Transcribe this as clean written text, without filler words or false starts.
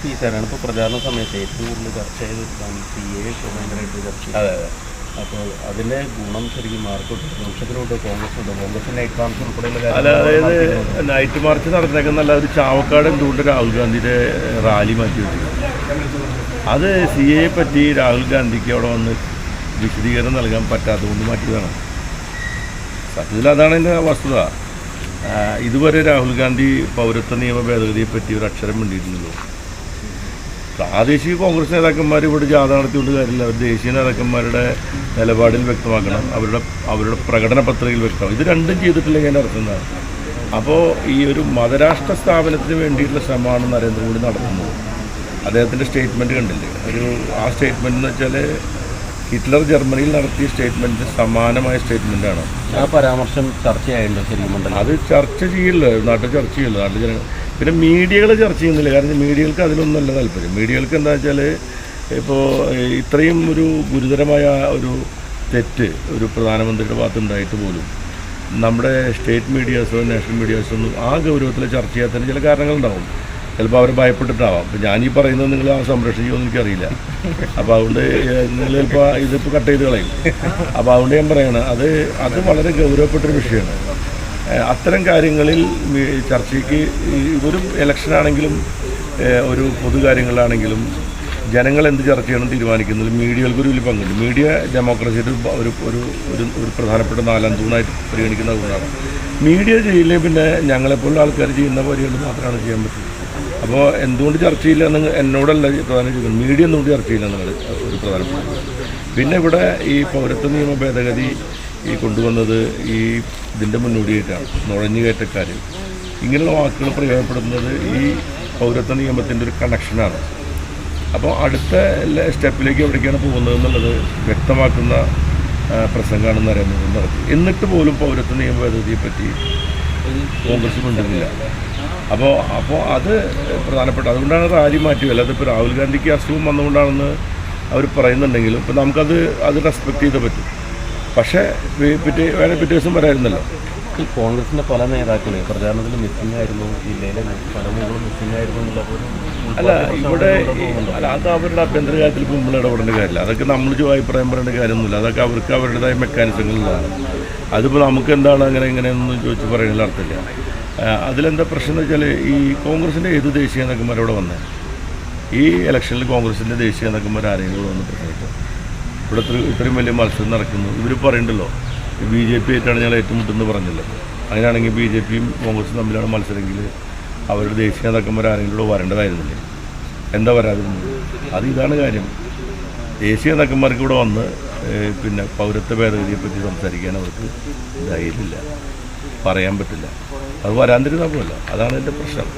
ഈ തെരഞ്ഞെടുപ്പ് പ്രചാരണ സമയത്ത് ഏറ്റവും കൂടുതൽ ചർച്ച ചെയ്തിട്ടാണ് CA ഭയങ്കരമായിട്ട് ചർച്ച ചെയ്തത്. അതെ അതെ. അപ്പോൾ അതിൻ്റെ ഗുണം ശരിക്കും മാർക്കോട്ട് വംശത്തിനോട്ട് കോൺഗ്രസിനുണ്ട്. കോൺഗ്രസിൻ്റെ നൈറ്റ് മാർച്ച് ഉൾപ്പെടെയുള്ള അല്ല, അതായത് നൈറ്റ് മാർച്ച് നടന്നേക്കുന്നല്ല ഒരു ചാവക്കാട് എന്തുകൊണ്ട് രാഹുൽ ഗാന്ധിയുടെ റാലി മാറ്റി വെച്ചിട്ടുണ്ട്. അത് CA പറ്റി രാഹുൽ ഗാന്ധിക്ക് അവിടെ വന്ന് വിശദീകരണം നൽകാൻ പറ്റാത്തതുകൊണ്ട് മാറ്റിയതാണ്. സത്യത്തിൽ അതാണ് എൻ്റെ വസ്തുത. ഇതുവരെ രാഹുൽ ഗാന്ധി പൗരത്വ നിയമ ഭേദഗതിയെപ്പറ്റി ഒരു അക്ഷരം വേണ്ടിയിട്ടുണ്ടല്ലോ. പ്രാദേശിക കോൺഗ്രസ് നേതാക്കന്മാർ ഇവിടെ ജാഥ നടത്തിക്കൊണ്ട് കാര്യമില്ല. അവർ ദേശീയ നേതാക്കന്മാരുടെ നിലപാടിൽ വ്യക്തമാക്കണം, അവരുടെ പ്രകടന പത്രികയിൽ വ്യക്തമാക്കണം. ഇത് രണ്ടും ചെയ്തിട്ടില്ലെങ്കിൽ എൻ്റെ അർത്ഥം എന്താണ്? അപ്പോൾ ഈ ഒരു മതരാഷ്ട്ര സ്ഥാപനത്തിന് വേണ്ടിയിട്ടുള്ള ശ്രമമാണ് നരേന്ദ്രമോദി നടത്തുന്നത്. അദ്ദേഹത്തിൻ്റെ സ്റ്റേറ്റ്മെൻറ്റ് കണ്ടില്ലേ? ആ സ്റ്റേറ്റ്മെൻറ്റ് എന്ന് വെച്ചാൽ ഹിറ്റ്ലർ ജർമ്മനിയിൽ നടത്തിയ സ്റ്റേറ്റ്മെൻറ്റിന് സമാനമായ സ്റ്റേറ്റ്മെൻറ്റാണ്. ആ പരാമർശം ചർച്ചയായല്ലോ ശരിക്കും. അത് ചർച്ച ചെയ്യില്ല, നാട്ടിൽ ചർച്ച ചെയ്യില്ല. നാട്ടിൽ ജനങ്ങൾ പിന്നെ മീഡിയകൾ ചർച്ച ചെയ്യുന്നില്ല. കാരണം മീഡിയകൾക്ക് അതിലൊന്നുമല്ല താല്പര്യം. മീഡിയകൾക്ക് എന്താ വെച്ചാൽ ഇപ്പോൾ ഇത്രയും ഒരു ഗുരുതരമായ ഒരു തെറ്റ് ഒരു പ്രധാനമന്ത്രിയുടെ ഭാഗത്തുണ്ടായിട്ട് പോലും നമ്മുടെ സ്റ്റേറ്റ് മീഡിയാസോ നാഷണൽ മീഡിയാസോ ഒന്നും ആ ഗൗരവത്തിൽ ചർച്ച ചെയ്യാത്തതിന് ചില കാരണങ്ങളുണ്ടാവും. ചിലപ്പോൾ അവർ ഭയപ്പെട്ടിട്ടാവാം. അപ്പോൾ ഞാനീ പറയുന്നത് നിങ്ങൾ ആ സംരക്ഷണം ചെയ്യുമെന്ന് എനിക്കറിയില്ല. അപ്പോൾ അതുകൊണ്ട് നിങ്ങൾ ചിലപ്പോൾ ഇതിപ്പോൾ കട്ട് ചെയ്ത് കളയും. അപ്പോൾ അതുകൊണ്ട് ഞാൻ പറയണം, അത് വളരെ ഗൗരവപ്പെട്ടൊരു വിഷയമാണ്. അത്തരം കാര്യങ്ങളിൽ ചർച്ചയ്ക്ക് ഒരു ഇലക്ഷനാണെങ്കിലും ഒരു പൊതുകാര്യങ്ങളാണെങ്കിലും ജനങ്ങൾ എന്ത് ചർച്ച ചെയ്യണം തീരുമാനിക്കുന്നത് മീഡിയകൾക്കൊരു വലിയ പങ്കുണ്ട്. മീഡിയ ഡെമോക്രസിയുടെ ഒരു പ്രധാനപ്പെട്ട നാലാം തൂണായിട്ട് പരിഗണിക്കുന്ന അതുകൊണ്ടാണ്. മീഡിയ ചെയ്യില്ലേ പിന്നെ ഞങ്ങളെപ്പോലുള്ള ആൾക്കാർ ചെയ്യുന്ന പരിഗണന മാത്രമാണ് ചെയ്യാൻ പറ്റും. അപ്പോൾ എന്തുകൊണ്ട് ചർച്ചയില്ല എന്ന് എന്നോടല്ല പ്രധാനം ചോദിക്കുന്നത്, മീഡിയ എന്തുകൊണ്ട് ചർച്ചയില്ല എന്നുള്ളത് ഒരു പ്രധാനപ്പെട്ട. പിന്നെ ഇവിടെ ഈ പൗരത്വ നിയമ ഭേദഗതി കൊണ്ടുവന്നത് ഇതിൻ്റെ മുന്നോടിയായിട്ടാണ്. നുഴഞ്ഞുകയറ്റക്കാർ ഇങ്ങനെയുള്ള വാക്കുകൾ പ്രയോജനപ്പെടുന്നത് ഈ പൗരത്വ നിയമത്തിൻ്റെ ഒരു കണക്ഷനാണ്. അപ്പോൾ അടുത്ത സ്റ്റെപ്പിലേക്ക് എവിടേക്കാണ് പോകുന്നത് എന്നുള്ളത് വ്യക്തമാക്കുന്ന പ്രസംഗമാണ് നരേന്ദ്രമോദി നടത്തി. എന്നിട്ട് പോലും പൗരത്വ നിയമ ഭേദഗതിയെപ്പറ്റി കോൺഗ്രസ് കൊണ്ടുവരില്ല. അപ്പോൾ അത് പ്രധാനപ്പെട്ട, അതുകൊണ്ടാണ് റാലി മാറ്റുക. അല്ലാതെ ഇപ്പോൾ രാഹുൽ ഗാന്ധിക്ക് അസുഖം വന്നുകൊണ്ടാണെന്ന് അവർ പറയുന്നുണ്ടെങ്കിലും ഇപ്പോൾ നമുക്കത് റെസ്പെക്റ്റ് ചെയ്തേ പറ്റും. പക്ഷേ പിറ്റേ ദിവസം വരായിരുന്നല്ലോ. ഈ കോൺഗ്രസിൻ്റെ പല നേതാക്കളെ പ്രചാരണത്തിൽ മിസ്സിംഗ് ആയിരുന്നു, ജില്ലയിലെ പല മുകളും മിസ്സിംഗ് ആയിരുന്നു എന്നുള്ളത്. അല്ല ഇവിടെ അത് അവരുടെ ആഭ്യന്തര കാര്യത്തിൽ നമ്മൾ ഇടപെടേണ്ട കാര്യമില്ല. അതൊക്കെ നമ്മൾ അഭിപ്രായം പറയേണ്ട കാര്യമൊന്നുമില്ല. അതൊക്കെ അവർക്ക് അവരുടേതായ മെക്കാനിസങ്ങളിലാണ്. അതിപ്പോൾ നമുക്ക് എന്താണ് ഇങ്ങനെയൊന്നും ചോദിച്ച് പറയുന്നതിൽ അർത്ഥമില്ല. അതിലെന്താ പ്രശ്നം എന്ന് വെച്ചാൽ ഈ കോൺഗ്രസിൻ്റെ ഏത് ദേശീയ നേതാക്കന്മാർ ഇവിടെ വന്നേ? ഈ ഇലക്ഷനിൽ കോൺഗ്രസിൻ്റെ ദേശീയ നേതാക്കന്മാർ ആരെങ്കിലും ഇവിടെ വന്ന് പ്രശ്നമില്ല. ഇവിടെ ഇത്രയും വലിയ മത്സരം നടക്കുന്നു. ഇവർ പറയണ്ടല്ലോ BJP ആയിട്ടാണ് ഞങ്ങൾ ഏറ്റുമുട്ടെന്ന് പറഞ്ഞല്ലോ. അങ്ങനെയാണെങ്കിൽ BJPയും കോൺഗ്രസും തമ്മിലാണ് മത്സരമെങ്കിൽ അവരുടെ ദേശീയ നേതാക്കന്മാർ ആരെങ്കിലും ഇവിടെ വരേണ്ടതായിരുന്നില്ലേ? എന്താ വരാതിരുന്നത്? ഇതാണ് കാര്യം. ദേശീയ നേതാക്കന്മാർക്ക് ഇവിടെ വന്ന് പിന്നെ പൗരത്വ ഭേദഗതിയെപ്പറ്റി സംസാരിക്കാൻ അവർക്ക് ധൈര്യമില്ല, പറയാൻ പറ്റില്ല. അത് വരാൻ തരുന്ന പോലല്ല. അതാണ് എൻ്റെ പ്രശ്നം.